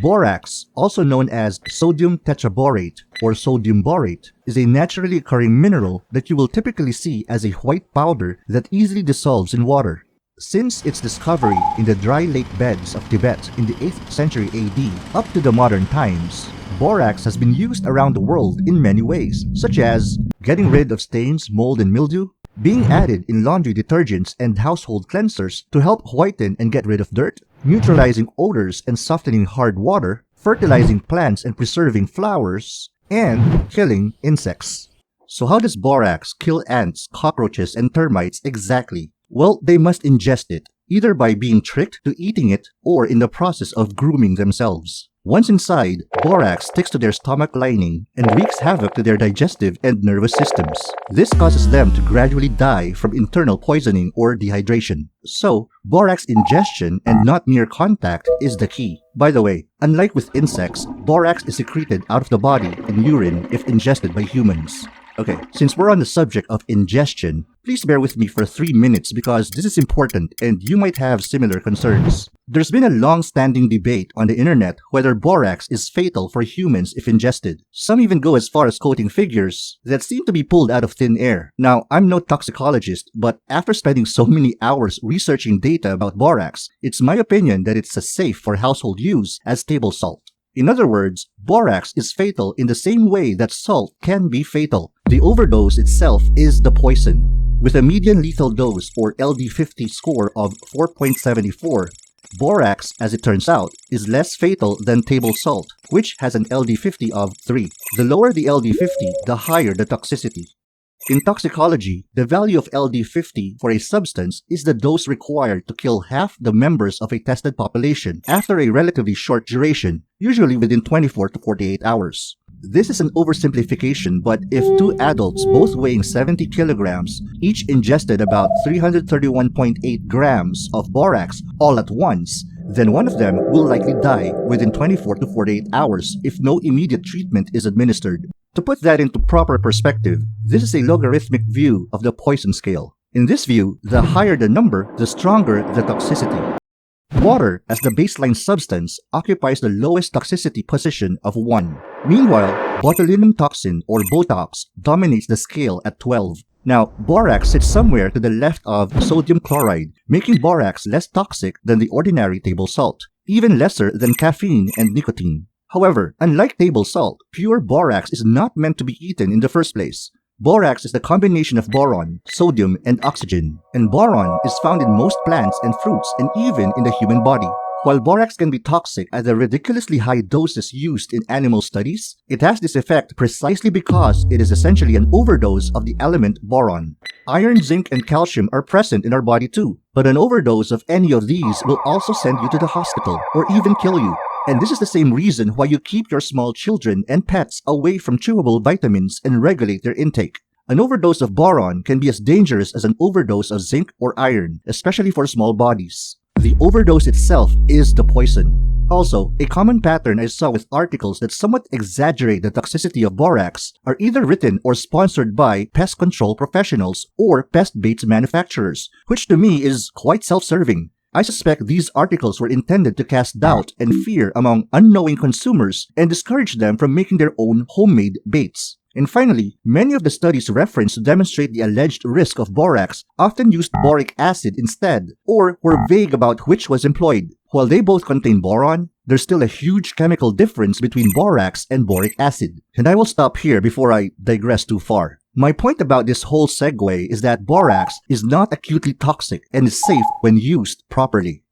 Borax, also known as sodium tetraborate or sodium borate, is a naturally occurring mineral that you will typically see as a white powder that easily dissolves in water. Since its discovery in the dry lake beds of Tibet in the 8th century AD up to the modern times, borax has been used around the world in many ways, such as getting rid of stains, mold, and mildew, being added in laundry detergents and household cleansers to help whiten and get rid of dirt, neutralizing odors and softening hard water, fertilizing plants and preserving flowers, and killing insects. So how does borax kill ants, cockroaches, and termites exactly? Well, they must ingest it, either by being tricked to eating it or in the process of grooming themselves. Once inside, borax sticks to their stomach lining and wreaks havoc to their digestive and nervous systems. This causes them to gradually die from internal poisoning or dehydration. So, borax ingestion and not mere contact is the key. By the way, unlike with insects, borax is secreted out of the body in urine if ingested by humans. Okay, since we're on the subject of ingestion, please bear with me for 3 minutes because this is important and you might have similar concerns. There's been a long-standing debate on the internet whether borax is fatal for humans if ingested. Some even go as far as quoting figures that seem to be pulled out of thin air. Now, I'm no toxicologist, but after spending so many hours researching data about borax, it's my opinion that it's as safe for household use as table salt. In other words, borax is fatal in the same way that salt can be fatal. The overdose itself is the poison. With a median lethal dose or LD50 score of 4.74, borax, as it turns out, is less fatal than table salt, which has an LD50 of 3. The lower the LD50, the higher the toxicity. In toxicology, the value of LD50 for a substance is the dose required to kill half the members of a tested population after a relatively short duration, usually within 24 to 48 hours. This is an oversimplification, but if two adults both weighing 70 kilograms each ingested about 331.8 grams of borax all at once, then one of them will likely die within 24 to 48 hours if no immediate treatment is administered. To put that into proper perspective, this is a logarithmic view of the poison scale. In this view, the higher the number, the stronger the toxicity. Water, as the baseline substance, occupies the lowest toxicity position of 1. Meanwhile, botulinum toxin, or Botox, dominates the scale at 12. Now, borax sits somewhere to the left of sodium chloride, making borax less toxic than the ordinary table salt, even lesser than caffeine and nicotine. However, unlike table salt, pure borax is not meant to be eaten in the first place. Borax is the combination of boron, sodium, and oxygen, and boron is found in most plants and fruits and even in the human body. While borax can be toxic at the ridiculously high doses used in animal studies, it has this effect precisely because it is essentially an overdose of the element boron. Iron, zinc, and calcium are present in our body too, but an overdose of any of these will also send you to the hospital or even kill you. And this is the same reason why you keep your small children and pets away from chewable vitamins and regulate their intake. An overdose of boron can be as dangerous as an overdose of zinc or iron, especially for small bodies. The overdose itself is the poison. Also, a common pattern I saw with articles that somewhat exaggerate the toxicity of borax are either written or sponsored by pest control professionals or pest baits manufacturers, which to me is quite self-serving. I suspect these articles were intended to cast doubt and fear among unknowing consumers and discourage them from making their own homemade baits. And finally, many of the studies referenced to demonstrate the alleged risk of borax often used boric acid instead, or were vague about which was employed. While they both contain boron, there's still a huge chemical difference between borax and boric acid. And I will stop here before I digress too far. My point about this whole segue is that borax is not acutely toxic and is safe when used properly.